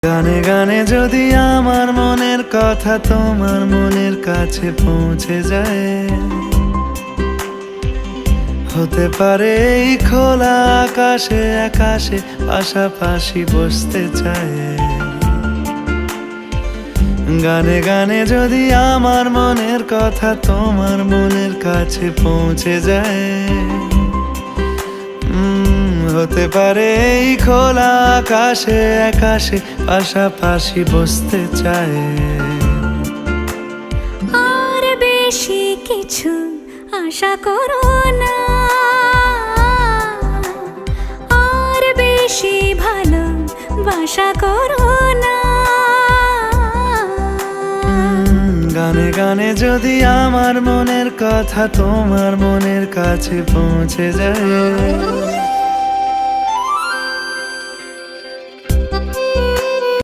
গানে গানে যদি আমার মনের কথা তোমার মনের কাছে পৌঁছে যায়, হতে পারে এই খোলা আকাশে আকাশে পাশাপাশি বসতে চায়। গানে গানে যদি আমার মনের কথা তোমার মনের কাছে পৌঁছে যায়, হতে পারে এই খোলা আকাশে আকাশে পাশাপাশি বসতে চায়। আর বেশি কিছু আশা করো না, আর বেশি ভালোবাসা করো না। গানে গানে যদি আমার মনের কথা তোমার মনের কাছে পৌঁছে যায়,